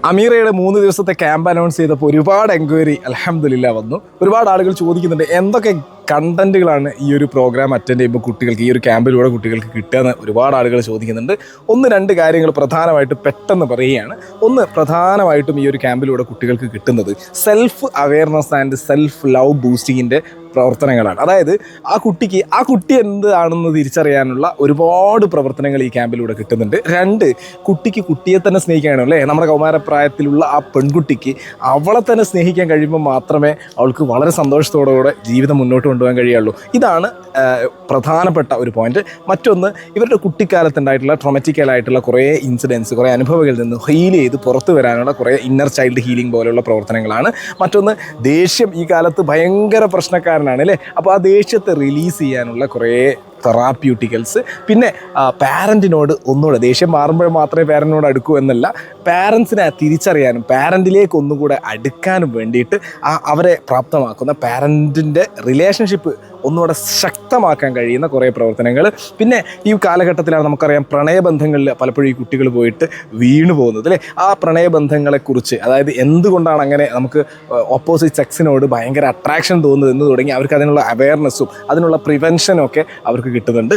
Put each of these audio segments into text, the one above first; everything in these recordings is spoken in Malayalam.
അമീറയുടെ 3 ദിവസത്തെ ക്യാമ്പ് അനൗൺസ് ചെയ്തപ്പോൾ ഒരുപാട് എൻക്വയറി അൽഹംദുലില്ലാ വന്നു. ഒരുപാട് ആളുകൾ ചോദിക്കുന്നുണ്ട് എന്തൊക്കെ കണ്ടന്റുകളാണ് ഈ ഒരു പ്രോഗ്രാം അറ്റൻഡ് ചെയ്യുമ്പോൾ കുട്ടികൾക്ക് ഈ ഒരു ക്യാമ്പിലൂടെ കുട്ടികൾക്ക് കിട്ടുകയെന്ന് ഒരുപാട് ആളുകൾ ചോദിക്കുന്നുണ്ട്. 1-2 കാര്യങ്ങൾ പ്രധാനമായിട്ട് പെട്ടെന്ന് പറയുകയാണ്. പ്രധാനമായിട്ടും ഈ ഒരു ക്യാമ്പിലൂടെ കുട്ടികൾക്ക് കിട്ടുന്നത് self awareness and self love ബൂസ്റ്റിങ്ങിൻ്റെ പ്രവർത്തനങ്ങളാണ്. അതായത് ആ കുട്ടി എന്താണെന്ന് തിരിച്ചറിയാനുള്ള ഒരുപാട് പ്രവർത്തനങ്ങൾ ഈ ക്യാമ്പിലൂടെ കിട്ടുന്നുണ്ട്. 2, കുട്ടിക്ക് കുട്ടിയെ തന്നെ സ്നേഹിക്കാനോ അല്ലേ, നമ്മുടെ കൗമാരപ്രായത്തിലുള്ള ആ പെൺകുട്ടിക്ക് അവളെ തന്നെ സ്നേഹിക്കാൻ കഴിയുമ്പോൾ മാത്രമേ അവൾക്ക് വളരെ സന്തോഷത്തോടുകൂടെ ജീവിതം മുന്നോട്ട് കൊണ്ടുപോകാൻ കഴിയുള്ളൂ. ഇതാണ് പ്രധാനപ്പെട്ട ഒരു പോയിന്റ്. മറ്റൊന്ന്, ഇവരുടെ കുട്ടിക്കാലത്തുണ്ടായിട്ടുള്ള ട്രോമാറ്റിക്കലായിട്ടുള്ള കുറേ ഇൻസിഡൻസ്, കുറേ അനുഭവങ്ങളിൽ നിന്ന് ഹീൽ ചെയ്ത് പുറത്തു വരാനുള്ള കുറേ ഇന്നർ ചൈൽഡ് ഹീലിംഗ് പോലെയുള്ള പ്രവർത്തനങ്ങളാണ്. മറ്റൊന്ന്, ദേഷ്യം ഈ കാലത്ത് ഭയങ്കര പ്രശ്നക്കാരനാണ് അല്ലേ, അപ്പോൾ ആ ദേഷ്യത്തെ റിലീസ് ചെയ്യാനുള്ള കുറേ തെറാപ്യൂട്ടിക്കൽസ്. പിന്നെ പാരൻറ്റിനോട് ഒന്നുകൂടെ ദേഷ്യം മാറുമ്പോൾ മാത്രമേ പാരൻറ്റിനോട് അടുക്കൂ എന്നല്ല, പാരൻസിനെ തിരിച്ചറിയാനും പാരൻറ്റിലേക്ക് ഒന്നുകൂടെ അടുക്കാനും വേണ്ടിയിട്ട് അവരെ പ്രാപ്തമാക്കുന്ന പാരൻറ്റിൻ്റെ റിലേഷൻഷിപ്പ് ഒന്നുകൂടെ ശക്തമാക്കാൻ കഴിയുന്ന കുറേ പ്രവർത്തനങ്ങൾ. പിന്നെ ഈ കാലഘട്ടത്തിലാണ് നമുക്കറിയാം പ്രണയബന്ധങ്ങളിൽ പലപ്പോഴും ഈ കുട്ടികൾ പോയിട്ട് വീണു പോകുന്നത് അല്ലേ. ആ പ്രണയബന്ധങ്ങളെക്കുറിച്ച്, അതായത് എന്തുകൊണ്ടാണ് അങ്ങനെ നമുക്ക് ഓപ്പോസിറ്റ് സെക്സിനോട് ഭയങ്കര അട്രാക്ഷൻ തോന്നുന്നത് എന്ന് തുടങ്ങി അവർക്ക് അതിനുള്ള അവെയർനെസ്സും അതിനുള്ള പ്രിവെൻഷനും ഒക്കെ അവർക്ക് കിട്ടുന്നുണ്ട്.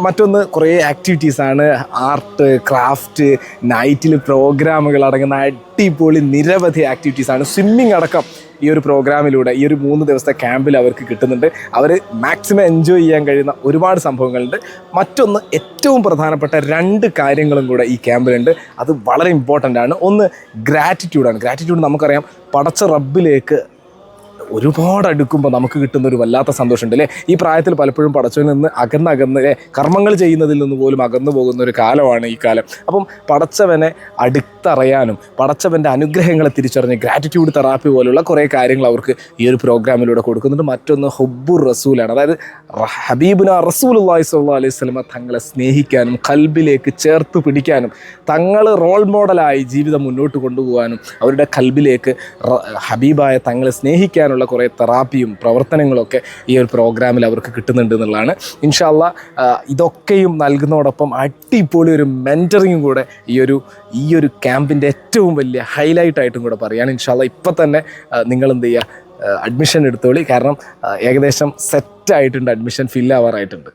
മറ്റൊന്ന്, കുറേ ആക്ടിവിറ്റീസാണ്. ആർട്ട്, ക്രാഫ്റ്റ്, നൈറ്റിൽ പ്രോഗ്രാമുകൾ അടങ്ങുന്ന അടിപൊളി നിരവധി ആക്ടിവിറ്റീസാണ്. സ്വിമ്മിങ് അടക്കം ഈ ഒരു പ്രോഗ്രാമിലൂടെ ഈ ഒരു 3 ദിവസത്തെ ക്യാമ്പിൽ അവർക്ക് കിട്ടുന്നുണ്ട്. അവർ മാക്സിമം എൻജോയ് ചെയ്യാൻ കഴിയുന്ന ഒരുപാട് സംഭവങ്ങളുണ്ട്. മറ്റൊന്ന്, ഏറ്റവും പ്രധാനപ്പെട്ട 2 കാര്യങ്ങളും കൂടെ ഈ ക്യാമ്പിലുണ്ട്. അത് വളരെ ഇമ്പോർട്ടൻ്റ് ആണ്. ഒന്ന്, ഗ്രാറ്റിറ്റ്യൂഡാണ്. ഗ്രാറ്റിറ്റ്യൂഡ് നമുക്കറിയാം, പടച്ച റബ്ബിലേക്ക് ഒരുപാട് അടുക്കുമ്പോൾ നമുക്ക് കിട്ടുന്ന ഒരു വല്ലാത്ത സന്തോഷമുണ്ട് അല്ലേ. ഈ പ്രായത്തിൽ പലപ്പോഴും പടച്ചവനിൽ നിന്ന് അകന്ന് കർമ്മങ്ങൾ ചെയ്യുന്നതിൽ നിന്ന് പോലും അകന്നു പോകുന്ന ഒരു കാലമാണ് ഈ കാലം. അപ്പം പടച്ചവനെ അടുത്തറിയാനും പടച്ചവൻ്റെ അനുഗ്രഹങ്ങളെ തിരിച്ചറിഞ്ഞ് ഗ്രാറ്റിറ്റ്യൂഡ് തെറാപ്പി പോലുള്ള കുറേ കാര്യങ്ങൾ അവർക്ക് ഈ ഒരു പ്രോഗ്രാമിലൂടെ കൊടുക്കുന്നുണ്ട്. മറ്റൊന്ന്, ഹുബ്ബുർ റസൂലാണ്. അതായത് ഹബീബുന റസൂലുള്ളാഹി സ്വല്ലല്ലാഹു അലൈഹി വസല്ലമ തങ്ങളെ സ്നേഹിക്കാനും കൽബിലേക്ക് ചേർത്ത് പിടിക്കാനും തങ്ങൾ റോൾ മോഡലായി ജീവിതം മുന്നോട്ട് കൊണ്ടുപോകാനും അവരുടെ കൽബിലേക്ക് ഹബീബായ തങ്ങളെ സ്നേഹിക്കാനും കുറേ തെറാപ്പിയും പ്രവർത്തനങ്ങളൊക്കെ ഈ ഒരു പ്രോഗ്രാമിൽ അവർക്ക് കിട്ടുന്നുണ്ട് എന്നുള്ളതാണ്. ഇൻഷാ അല്ലാഹ് ഇതൊക്കെയും നൽകുന്നതോടൊപ്പം അടിപൊളി ഒരു മെൻറ്ററിങ്ങും കൂടെ ഈ ഒരു ക്യാമ്പിൻ്റെ ഏറ്റവും വലിയ ഹൈലൈറ്റായിട്ടും കൂടെ പറയുകയാണ്. ഇൻഷാ അല്ലാഹ് ഇപ്പം തന്നെ നിങ്ങൾ എന്ത് ചെയ്യുക, അഡ്മിഷൻ എടുത്തോളി. കാരണം ഏകദേശം സെറ്റായിട്ടുണ്ട്, അഡ്മിഷൻ ഫില്ലാവാറായിട്ടുണ്ട്.